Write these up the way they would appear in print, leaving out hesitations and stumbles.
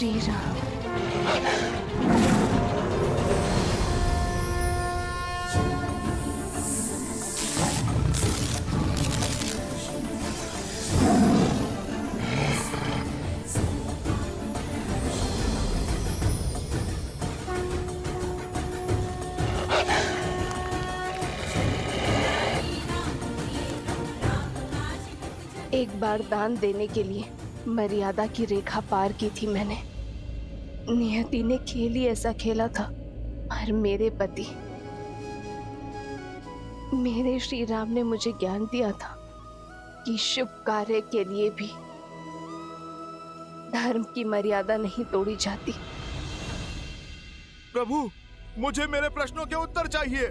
श्री राम। एक बार दान देने के लिए मर्यादा की रेखा पार की थी मैंने। नियति ने खेल ही ऐसा खेला था, और मेरे पति मेरे श्री राम ने मुझे ज्ञान दिया था कि शुभ कार्य के लिए भी धर्म की मर्यादा नहीं तोड़ी जाती। प्रभु, मुझे मेरे प्रश्नों के उत्तर चाहिए।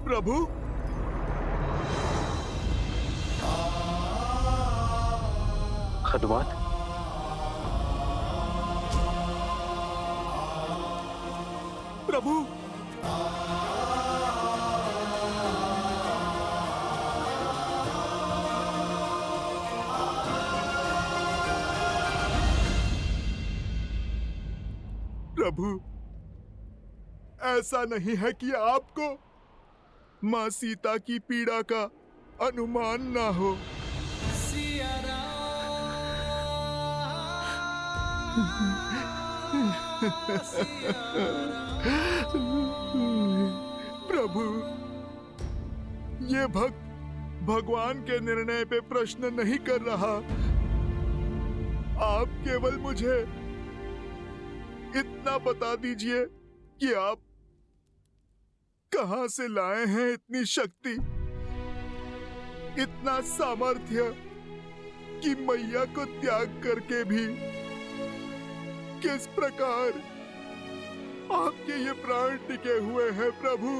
प्रभु, हनुमान, प्रभु, प्रभु, ऐसा नहीं है कि आपको मां सीता की पीड़ा का अनुमान ना हो। प्रभु, ये भक्त भगवान के निर्णय पे प्रश्न नहीं कर रहा। आप केवल मुझे इतना बता दीजिए कि आप कहां से लाए हैं इतनी शक्ति, इतना सामर्थ्य कि मैया को त्याग करके भी किस प्रकार आपके ये प्राण टिके हुए हैं प्रभु।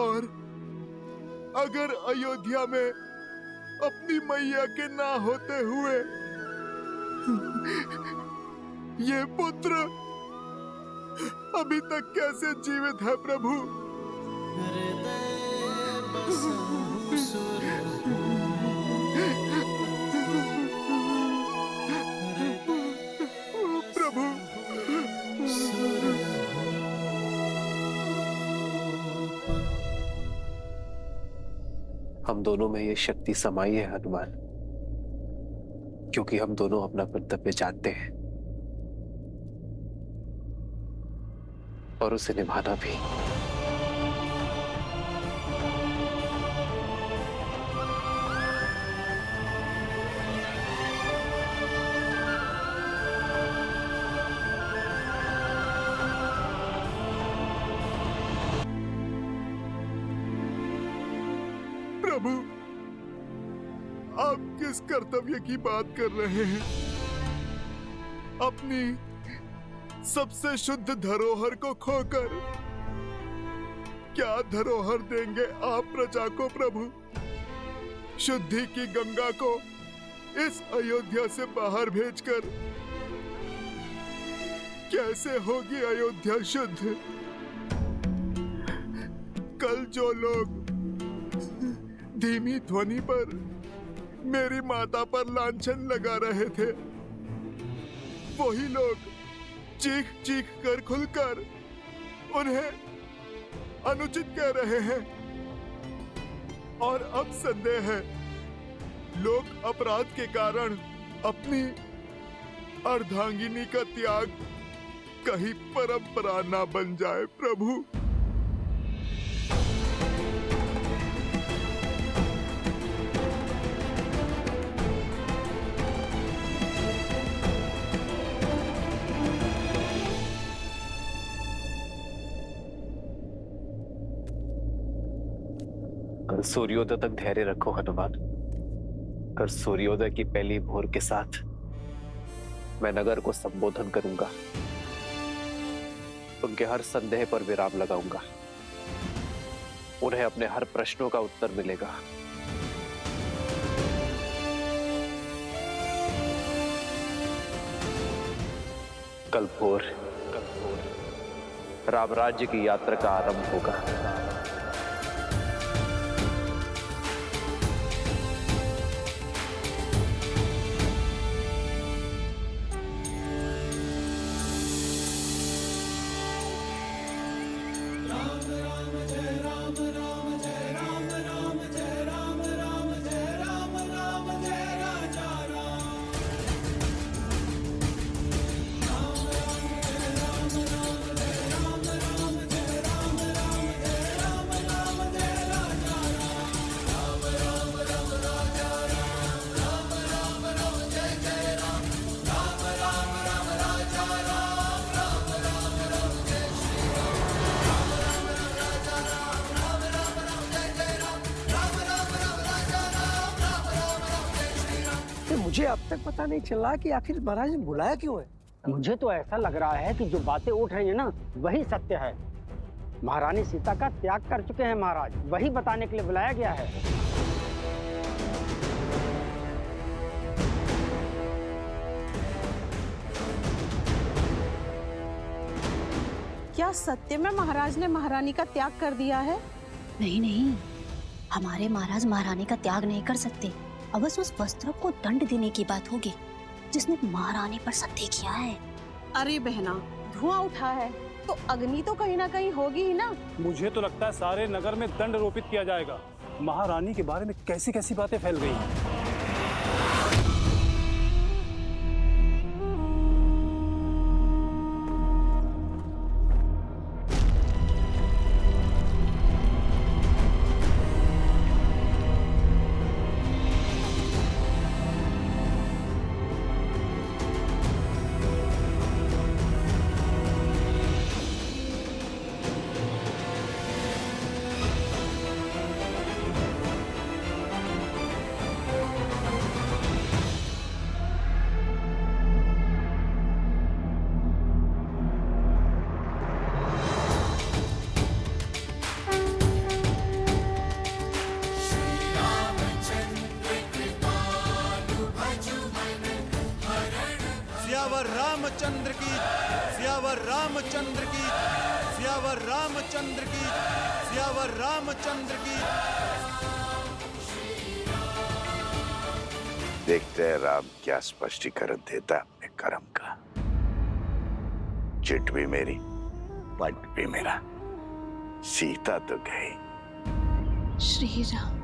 और अगर अयोध्या में अपनी मैया के ना होते हुए ये पुत्र अभी तक कैसे जीवित है प्रभु? प्रभु, हम दोनों में ये शक्ति समाई है हनुमान, क्योंकि हम दोनों अपना कर्तव्य जानते हैं और उसे निभाना भी। प्रभु, आप किस कर्तव्य की बात कर रहे हैं? अपनी सबसे शुद्ध धरोहर को खोकर क्या धरोहर देंगे आप प्रजा को प्रभु? शुद्धि की गंगा को इस अयोध्या से बाहर भेजकर कैसे होगी अयोध्या शुद्ध? कल जो लोग धीमी ध्वनि पर मेरी माता पर लांछन लगा रहे थे, वही लोग चीख चीख कर खुलकर उन्हें अनुचित कह रहे हैं। और अब संदेह है, लोग अपराध के कारण अपनी अर्धांगिनी का त्याग कहीं परंपरा ना बन जाए प्रभु। कल सूर्योदय तक धैर्य रखो हनुमान। कल सूर्योदय की पहली भोर के साथ मैं नगर को संबोधन करूंगा, उनके हर संदेह पर विराम लगाऊंगा, उन्हें अपने हर प्रश्नों का उत्तर मिलेगा। कल भोर राम राज्य की यात्रा का आरंभ होगा। मुझे अब तक पता नहीं चला कि आखिर महाराज ने बुलाया क्यों है। मुझे तो ऐसा लग रहा है कि जो बातें उठ रही है ना वही सत्य है। महारानी सीता का त्याग कर चुके हैं महाराज, वही बताने के लिए बुलाया गया है। क्या सत्य में महाराज ने महारानी का त्याग कर दिया है? नहीं नहीं, हमारे महाराज महारानी का त्याग नहीं कर सकते। अवश्य उस वस्त्र को दंड देने की बात होगी जिसने महारानी पर सत्य किया है। अरे बहना, धुआं उठा है तो अग्नि तो कहीं ना कहीं होगी ही ना। मुझे तो लगता है सारे नगर में दंड रोपित किया जाएगा। महारानी के बारे में कैसी कैसी बातें फैल गई हैं। सियावर रामचंद्र की, सियावर रामचंद्र की, सियावर रामचंद्र की, सियावर रामचंद्र की। देखते हैं राम क्या स्पष्टीकरण देता है अपने कर्म का। चिट भी मेरी, पट भी मेरा, सीता तो गई। श्री राम।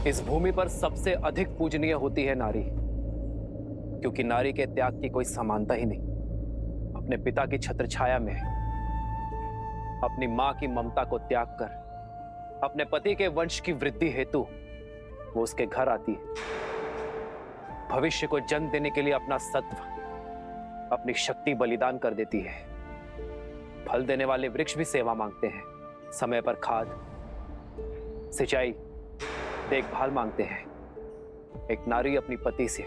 इस भूमि पर सबसे अधिक पूजनीय होती है नारी, क्योंकि नारी के त्याग की कोई समानता ही नहीं। अपने पिता की छत्रछाया में अपनी मां की ममता को त्याग कर अपने पति के वंश की वृद्धि हेतु वो उसके घर आती है। भविष्य को जन्म देने के लिए अपना सत्व, अपनी शक्ति बलिदान कर देती है। फल देने वाले वृक्ष भी सेवा मांगते हैं, समय पर खाद, सिंचाई, देखभाल मांगते हैं। एक नारी अपनी पति से,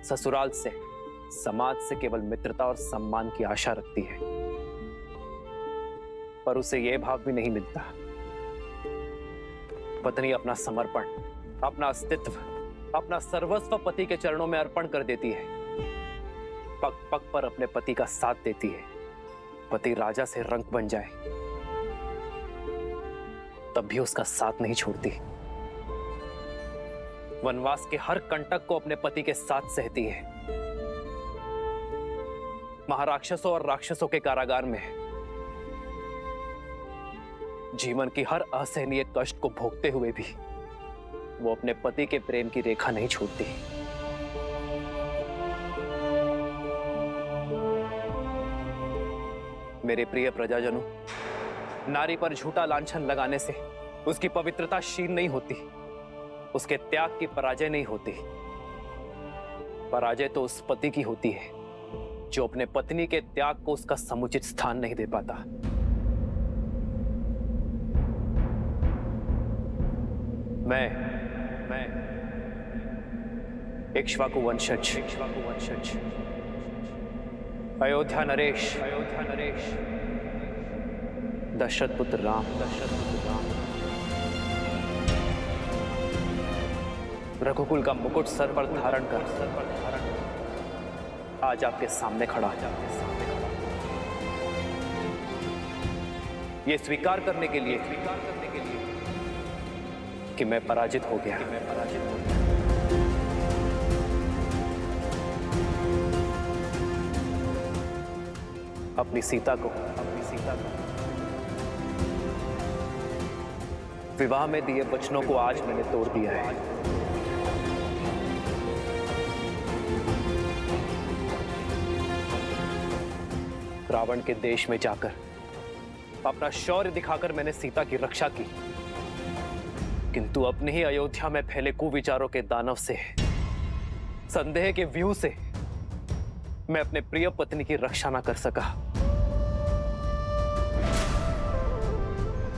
ससुराल से, समाज से केवल मित्रता और सम्मान की आशा रखती है, पर उसे यह भाव भी नहीं मिलता। पत्नी अपना समर्पण, अपना अस्तित्व, अपना सर्वस्व पति के चरणों में अर्पण कर देती है। पग पग पर अपने पति का साथ देती है। पति राजा से रंक बन जाए तब भी उसका साथ नहीं छोड़ती। वनवास के हर कंटक को अपने पति के साथ सहती है। महाराक्षसों और राक्षसों के कारागार में जीवन की हर असहनीय कष्ट को भोगते हुए भी वो अपने पति के प्रेम की रेखा नहीं छोड़ती। मेरे प्रिय प्रजाजनों, नारी पर झूठा लांछन लगाने से उसकी पवित्रता क्षीण नहीं होती, उसके त्याग की पराजय नहीं होती। पराजय तो उस पति की होती है जो अपने पत्नी के त्याग को उसका समुचित स्थान नहीं दे पाता। मैं इक्ष्वाकु वंशज, अयोध्या नरेश, दशरथ पुत्र राम, रघुकुल का मुकुट सर पर धारण कर आज आपके सामने खड़ा है। ये स्वीकार करने के लिए कि मैं पराजित हो गया। अपनी सीता को विवाह में दिए वचनों को आज मैंने तोड़ दिया है। रावण के देश में जाकर अपना शौर्य दिखाकर मैंने सीता की रक्षा की, किंतु अपने ही अयोध्या में फैले कुविचारों के दानव से, संदेह के व्यूह से मैं अपने प्रिय पत्नी की रक्षा ना कर सका।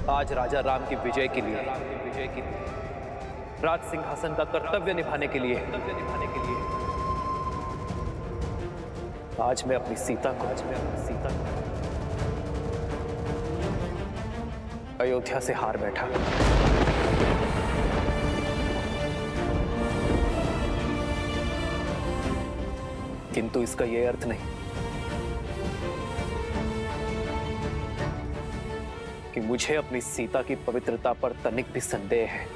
आज राजा राम की विजय के लिए, राज सिंहासन का कर्तव्य निभाने के लिए आज मैं अपनी सीता को अयोध्या से हार बैठा। किंतु इसका यह अर्थ नहीं कि मुझे अपनी सीता की पवित्रता पर तनिक भी संदेह है।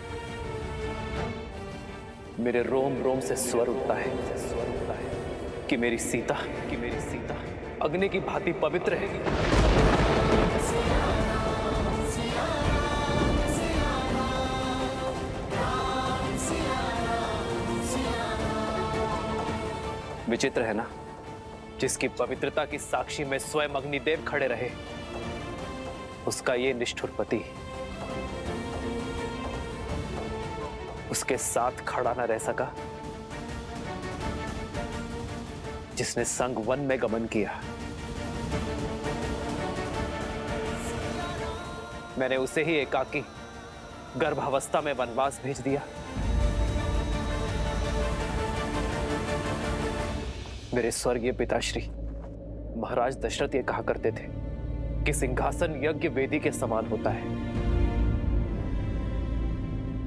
मेरे रोम रोम से स्वर उठता है कि मेरी सीता अग्नि की भांति पवित्र है। विचित्र है ना, जिसकी पवित्रता की साक्षी में स्वयं अग्निदेव खड़े रहे, उसका ये निष्ठुर पति उसके साथ खड़ा न रह सका, जिसने संग वन में गमन किया। मैंने उसे ही एकाकी गर्भावस्था में वनवास भेज दिया। मेरे स्वर्गीय पिताश्री महाराज दशरथ ये कहा करते थे कि सिंहासन यज्ञ वेदी के समान होता है,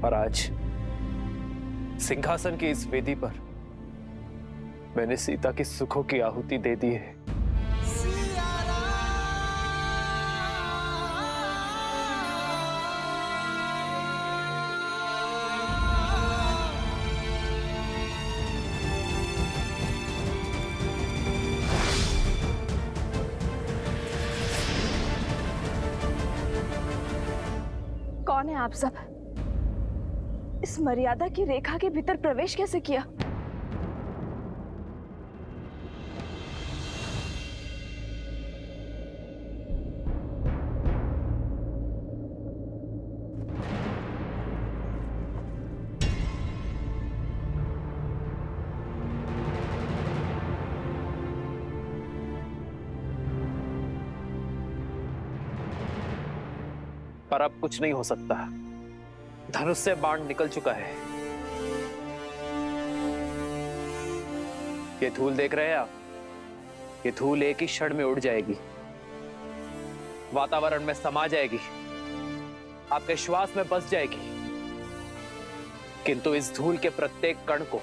और आज सिंहासन की इस वेदी पर मैंने सीता की सुखों की आहुति दे दी है। कौन है आप सब? इस मर्यादा की रेखा के भीतर प्रवेश कैसे किया? पर अब कुछ नहीं हो सकता। धनुष से बाण निकल चुका है। ये धूल देख रहे हैं आप? ये धूल एक ही क्षण में उड़ जाएगी, वातावरण में समा जाएगी, आपके श्वास में बस जाएगी, किंतु इस धूल के प्रत्येक कण को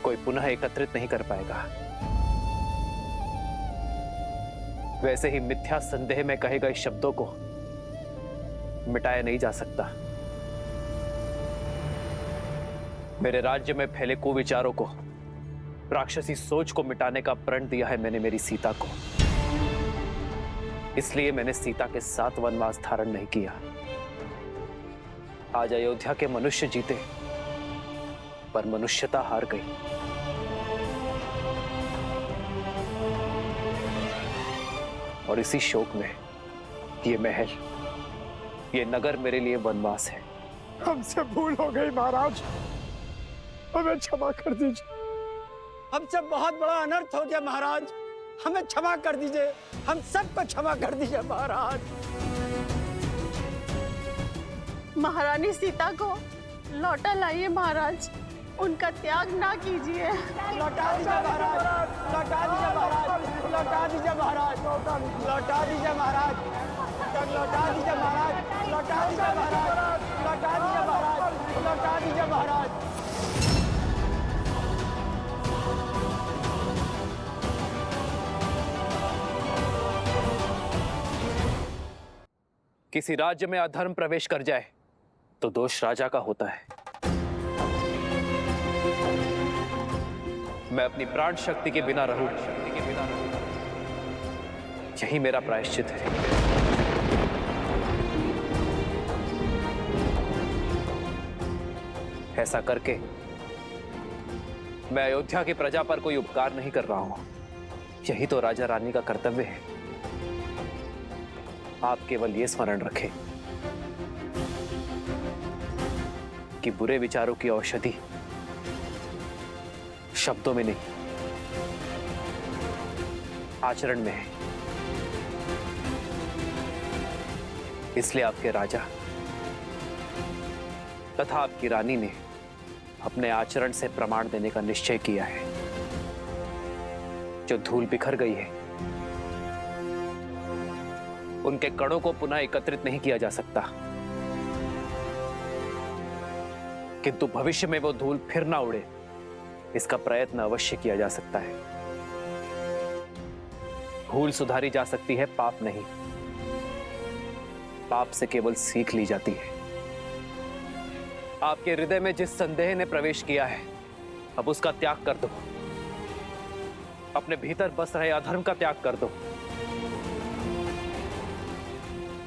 कोई पुनः एकत्रित नहीं कर पाएगा। वैसे ही मिथ्या संदेह में कहे गए शब्दों को मिटाया नहीं जा सकता। मेरे राज्य में फैले कुविचारों को, राक्षसी सोच को मिटाने का प्रण दिया है मैंने मेरी सीता को। इसलिए मैंने सीता के साथ वनवास धारण नहीं किया। आज अयोध्या के मनुष्य जीते, पर मनुष्यता हार गई। और इसी शोक में ये महल, ये नगर मेरे लिए वनवास है। हमसे भूल हो गई महाराज, हमें क्षमा कर दीजिए। हमसे बहुत बड़ा अनर्थ हो गया महाराज, हमें क्षमा कर दीजिए, हम सबको क्षमा कर दीजिए महाराज। महारानी सीता को लौटा लाइए महाराज, उनका त्याग ना कीजिए। लौटा दीजिए महाराज, लौटा दीजिए महाराज, लौटा दीजिए महाराज, लौटा दीजिए महाराज, लौटा दीजिए महाराज, लौटा दीजिए महाराज, लौटा दीजिए महाराज, लौटा दीजिए महाराज। किसी राज्य में अधर्म प्रवेश कर जाए तो दोष राजा का होता है। मैं अपनी प्राण शक्ति के बिना रहूं, यही मेरा प्रायश्चित है। ऐसा करके मैं अयोध्या की प्रजा पर कोई उपकार नहीं कर रहा हूं। यही तो राजा रानी का कर्तव्य है। आप केवल ये स्मरण रखें कि बुरे विचारों की औषधि शब्दों में नहीं, आचरण में है। इसलिए आपके राजा तथा आपकी रानी ने अपने आचरण से प्रमाण देने का निश्चय किया है। जो धूल बिखर गई है, उनके कणों को पुनः एकत्रित नहीं किया जा सकता, किंतु भविष्य में वो धूल फिर ना उड़े, इसका प्रयत्न अवश्य किया जा सकता है। भूल सुधारी जा सकती है, पाप नहीं। पाप से केवल सीख ली जाती है। आपके हृदय में जिस संदेह ने प्रवेश किया है, अब उसका त्याग कर दो। अपने भीतर बस रहे अधर्म का त्याग कर दो।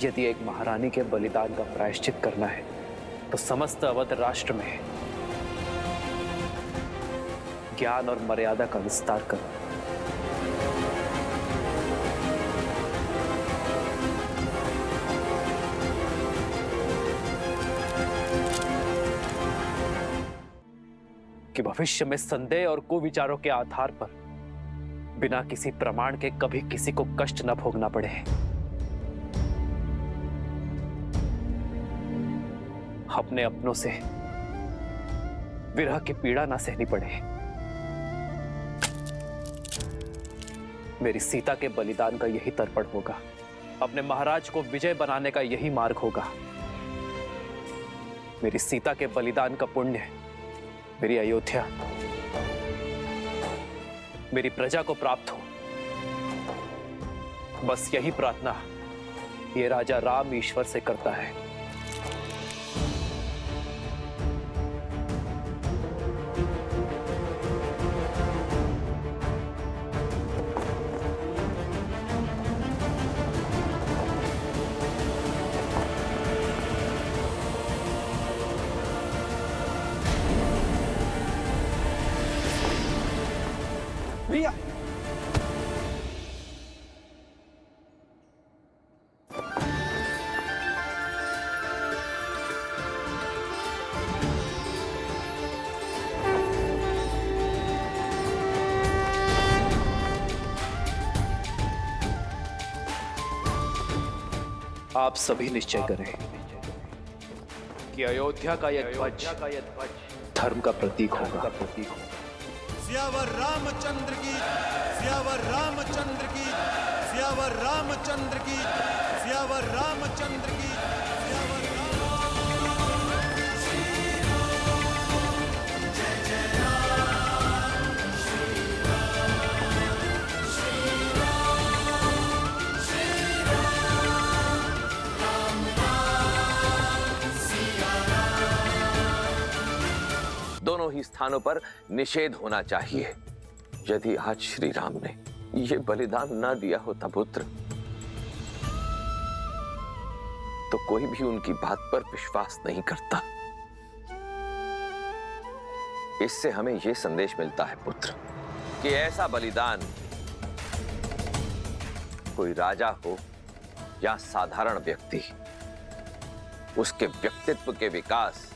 यदि एक महारानी के बलिदान का प्रायश्चित करना है, तो समस्त अवध राष्ट्र में ज्ञान और मर्यादा का विस्तार करो। कि भविष्य में संदेह और कुविचारों के आधार पर बिना किसी प्रमाण के कभी किसी को कष्ट न भोगना पड़े। अपने अपनों से विरह की पीड़ा ना सहनी पड़े। मेरी सीता के बलिदान का यही तर्पण होगा। अपने महाराज को विजय बनाने का यही मार्ग होगा। मेरी सीता के बलिदान का पुण्य मेरी अयोध्या, मेरी प्रजा को प्राप्त हो। बस यही प्रार्थना ये राजा राम ईश्वर से करता है। भैया आप सभी निश्चय करें कि अयोध्या का यह ध्वज धर्म का प्रतीक होगा। सियावर रामचंद्र की, सियावर रामचंद्र की, सियावर रामचंद्र की, सियावर रामचंद्र की, सियावर दोनों ही स्थानों पर निषेध होना चाहिए। यदि आज श्री राम ने ये बलिदान न दिया होता पुत्र, तो कोई भी उनकी बात पर विश्वास नहीं करता। इससे हमें यह संदेश मिलता है पुत्र कि ऐसा बलिदान कोई राजा हो या साधारण व्यक्ति, उसके व्यक्तित्व के विकास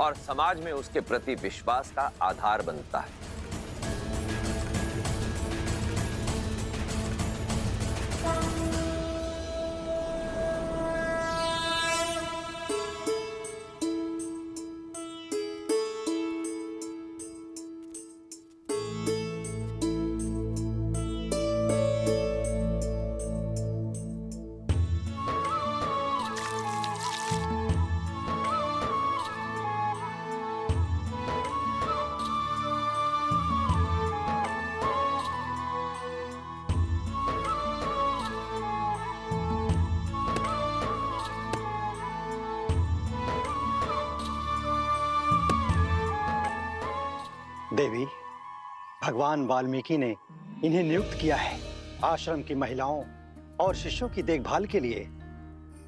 और समाज में उसके प्रति विश्वास का आधार बनता है। देवी, भगवान वाल्मीकि ने इन्हें नियुक्त किया है आश्रम की महिलाओं और शिष्यों की देखभाल के लिए,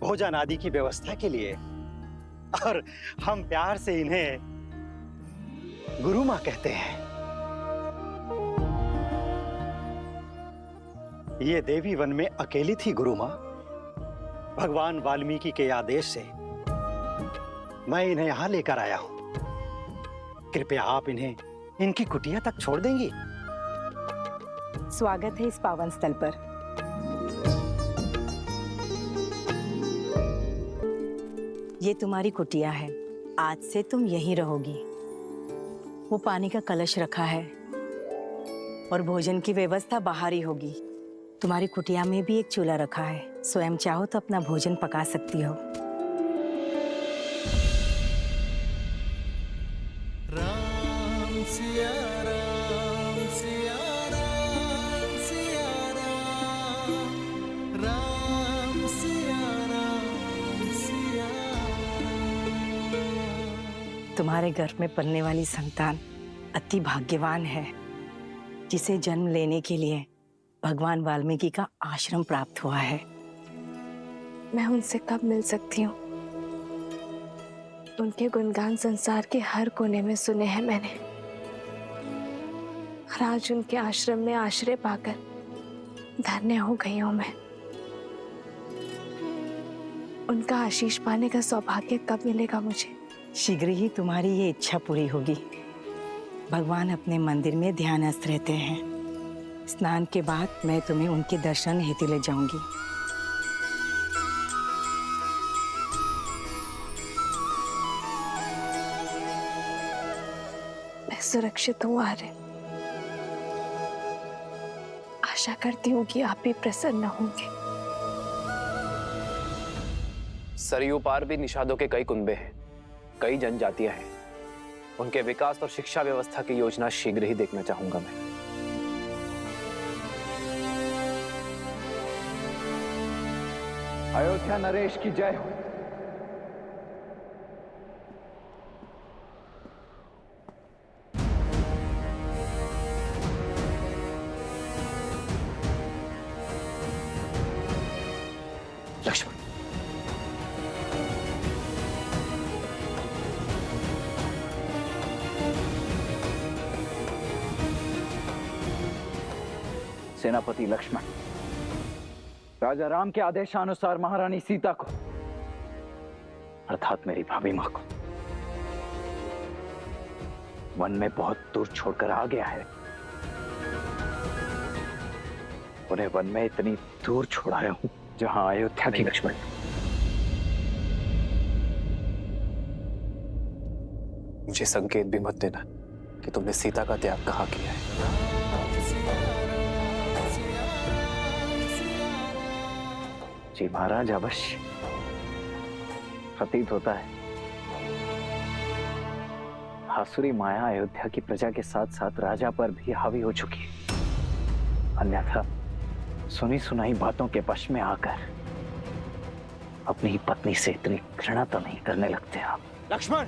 भोजन आदि की व्यवस्था के लिए, और हम प्यार से इन्हें गुरु माँ कहते हैं। ये देवी वन में अकेली थी गुरु माँ। भगवान वाल्मीकि के आदेश से मैं इन्हें यहां लेकर आया हूं। कृपया आप इन्हें इनकी कुटिया तक छोड़ देंगी? स्वागत है इस पावन स्थल पर। ये तुम्हारी कुटिया है, आज से तुम यहीं रहोगी। वो पानी का कलश रखा है और भोजन की व्यवस्था बाहर ही होगी। तुम्हारी कुटिया में भी एक चूल्हा रखा है, स्वयं चाहो तो अपना भोजन पका सकती हो। राम सिया राम सिया राम सिया राम राम सिया राम सिया। तुम्हारे गर्भ में पलने वाली संतान अति भाग्यवान है, जिसे जन्म लेने के लिए भगवान वाल्मीकि का आश्रम प्राप्त हुआ है। मैं उनसे कब मिल सकती हूँ? उनके गुणगान संसार के हर कोने में सुने हैं मैंने, और आज उनके आश्रम में आश्रय पाकर धन्य हो गई हूँ मैं। उनका आशीष पाने का सौभाग्य कब मिलेगा मुझे? शीघ्र ही तुम्हारी ये इच्छा पूरी होगी। भगवान अपने मंदिर में ध्यानस्थ रहते हैं। स्नान के बाद मैं तुम्हें उनके दर्शन हेतु ले जाऊंगी। मैं सुरक्षित हूँ आर्य। आशा करती हूँ कि आप भी प्रसन्न होंगे। सरयू पार भी निषादों के कई कुनबे हैं, कई जनजातियां हैं। उनके विकास और शिक्षा व्यवस्था की योजना शीघ्र ही देखना चाहूंगा मैं। अयोध्या नरेश की जय हो। लक्ष्मण, सेनापति लक्ष्मण, राजा राम के आदेशानुसार महारानी सीता को, अर्थात मेरी भाभी मां को, वन में बहुत दूर छोड़कर आ गया है। उन्हें वन में इतनी दूर छोड़ाया हूं जहां अयोध्या की। लक्ष्मण, मुझे संकेत भी मत देना कि तुमने सीता का त्याग कहाँ किया है। जी महाराज, अवश्य प्रतीत होता है आसुरी माया अयोध्या की प्रजा के साथ साथ राजा पर भी हावी हो चुकी है। अन्यथा सुनी सुनाई बातों के वश में आकर अपनी ही पत्नी से इतनी घृणा तो नहीं करने लगते आप। लक्ष्मण,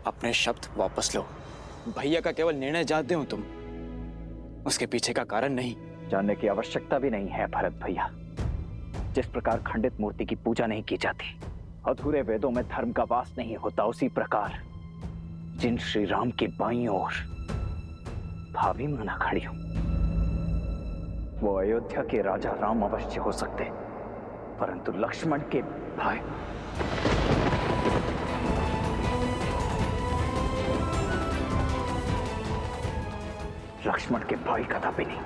अपने शब्द वापस लो। भैया का केवल निर्णय जानते हो तुम, उसके पीछे का कारण नहीं। जानने की आवश्यकता भी नहीं है भरत भैया। जिस प्रकार खंडित मूर्ति की पूजा नहीं की जाती, अधूरे वेदों में धर्म का वास नहीं होता, उसी प्रकार जिन श्री राम की बाईं ओर भाभी माना खड़ी हूं, वो अयोध्या के राजा राम अवश्य हो सकते, परंतु लक्ष्मण के भाई लक्ष्मण के भाई कदापि नहीं।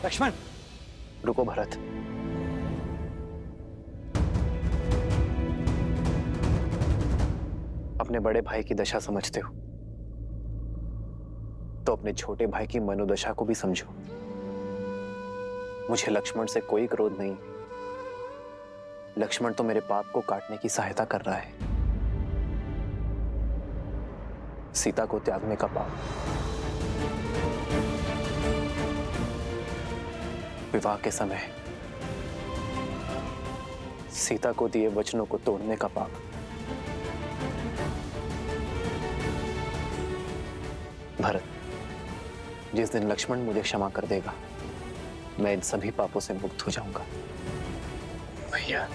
लक्ष्मण, रुको भरत। अपने बड़े भाई की दशा समझते हो तो अपने छोटे भाई की मनोदशा को भी समझो। मुझे लक्ष्मण से कोई क्रोध नहीं, लक्ष्मण तो मेरे पाप को काटने की सहायता कर रहा है, सीता को त्यागने का पाप। विवाह के समय सीता को दिए वचनों को तोड़ने का पाप। भरत, जिस दिन लक्ष्मण मुझे क्षमा कर देगा, मैं इन सभी पापों से मुक्त हो जाऊंगा। भैया,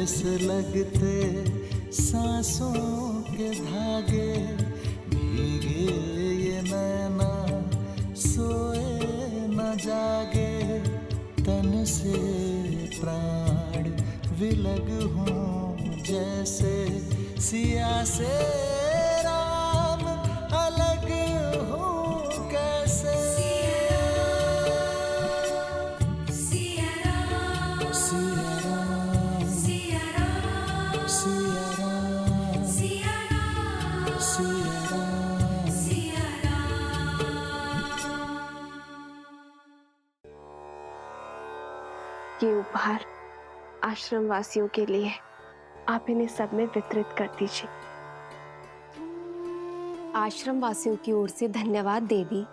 से लगते सांसों के धागे, भीगे ये नैना सोए न जागे, तन से प्राण विलग हों जैसे सिया से राम अलग हों कैसे। ये उपहार आश्रम वासियों के लिए, आप इन्हें सब में वितरित कर दीजिए। आश्रम वासियों की ओर से धन्यवाद देवी।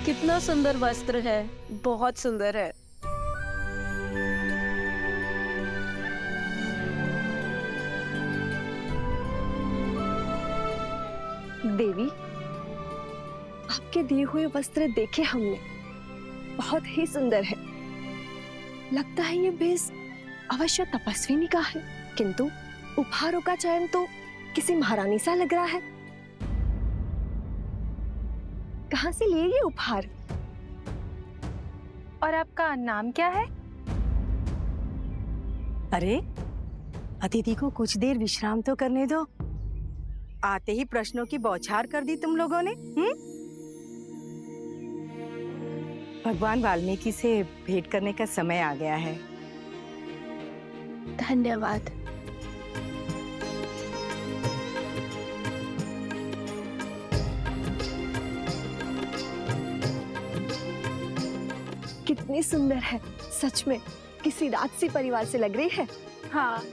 कितना सुंदर वस्त्र है, बहुत सुंदर है। देवी, आपके दिए हुए वस्त्र देखे हमने, बहुत ही सुंदर है। लगता है ये भेष अवश्य तपस्विनी का है, किंतु उपहारों का चयन तो किसी महारानी सा लग रहा है। कहाँ से लिए ये उपहार? और आपका नाम क्या है? अरे, अतिथि को कुछ देर विश्राम तो करने दो। आते ही प्रश्नों की बौछार कर दी तुम लोगों ने। भगवान वाल्मीकि से भेंट करने का समय आ गया है। धन्यवाद। कितनी सुंदर है, सच में किसी राजसी परिवार से लग रही है। हाँ।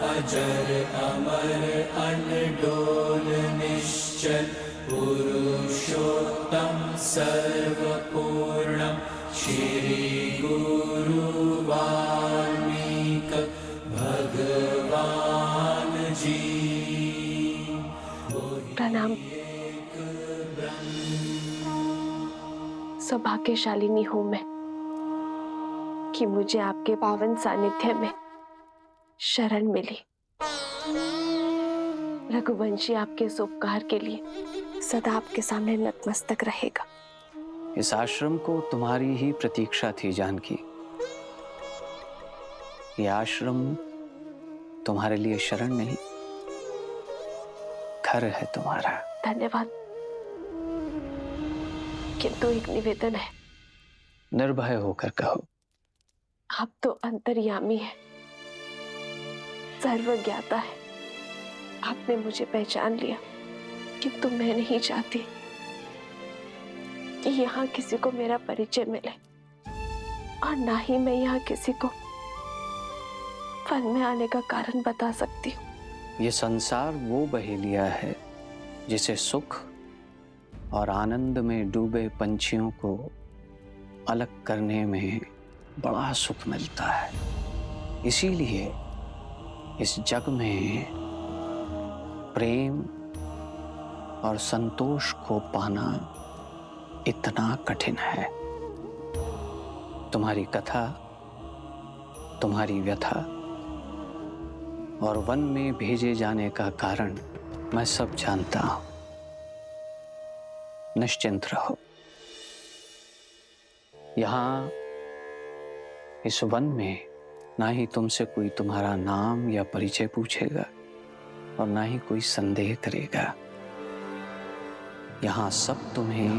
अजर अमर अनडोल निश्चल पुरुषोत्तम सर्वपूर्णम श्री गुरु वाल्मीकि भगवान जी। प्रणाम। सौभाग्यशालिनी हूं मैं कि मुझे आपके पावन सानिध्य में शरण मिली। रघुवंशी आपके इस उपकार के लिए सदा आपके सामने नतमस्तक रहेगा। इस आश्रम को तुम्हारी ही प्रतीक्षा थी जानकी। यह आश्रम तुम्हारे लिए शरण नहीं, घर है तुम्हारा। धन्यवाद। किंतु एक निवेदन है। निर्भय होकर कहो। आप तो अंतर्यामी है, सर्वज्ञाता है। आपने मुझे पहचान लिया, किंतु मैं नहीं चाहती कि यहाँ किसी को मेरा परिचय मिले, और ना ही मैं यहाँ किसी को वन में आने का कारण बता सकती हूँ। ये संसार वो बहेलिया है जिसे सुख और आनंद में डूबे पंछियों को अलग करने में बड़ा सुख मिलता है। इसीलिए इस जग में प्रेम और संतोष को पाना इतना कठिन है। तुम्हारी कथा, तुम्हारी व्यथा और वन में भेजे जाने का कारण मैं सब जानता हूं। निश्चिंत रहो। यहां इस वन में ना ही तुमसे कोई तुम्हारा नाम या परिचय पूछेगा और ना ही कोई संदेह करेगा। यहां सब तुम्हें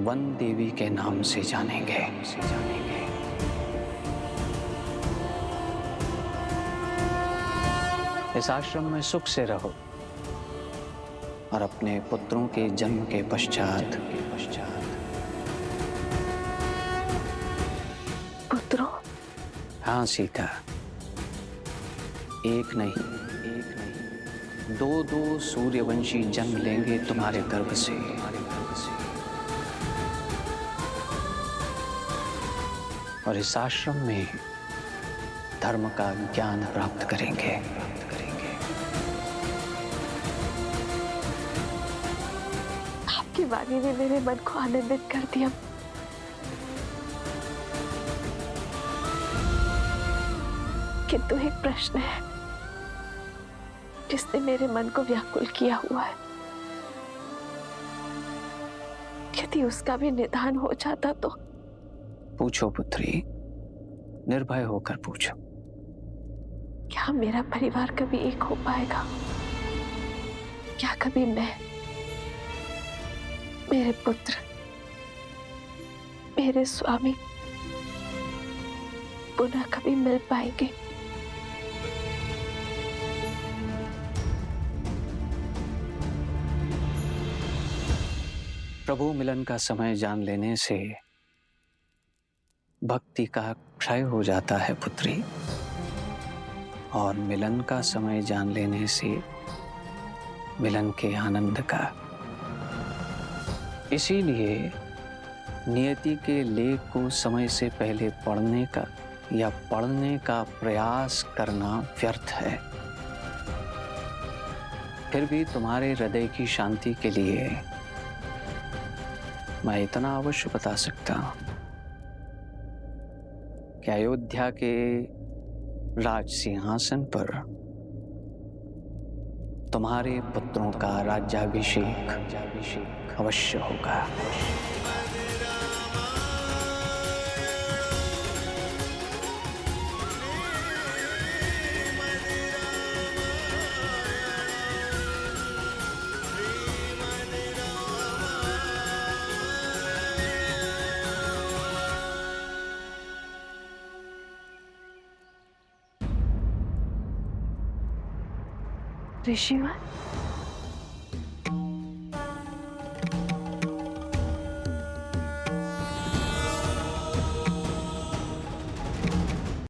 वन देवी के नाम से जानेंगे। इस आश्रम में सुख से रहो और अपने पुत्रों के जन्म के पश्चात पुत्रों? हाँ सीता, एक नहीं दो सूर्यवंशी जन्म लेंगे तुम्हारे गर्भ से। और इस आश्रम में धर्म का ज्ञान प्राप्त करेंगे। आपकी वाणी ने मेरे मन को आनंदित कर दिया। किंतु एक प्रश्न है जिसने मेरे मन को व्याकुल किया हुआ है। यदि उसका भी निदान हो जाता तो। पूछो पुत्री, निर्भय होकर पूछो। क्या मेरा परिवार कभी एक हो पाएगा? क्या कभी मैं, मेरे पुत्र, मेरे स्वामी पुनः कभी मिल पाएंगे? प्रभु मिलन का समय जान लेने से भक्ति का क्षय हो जाता है पुत्री, और मिलन का समय जान लेने से मिलन के आनंद का। इसीलिए नियति के लेख को समय से पहले पढ़ने का या पढ़ने का प्रयास करना व्यर्थ है। फिर भी तुम्हारे हृदय की शांति के लिए मैं इतना अवश्य बता सकता हूं कि अयोध्या के राज सिंहासन पर तुम्हारे पुत्रों का राज्याभिषेक अवश्य होगा। ऋषिवर,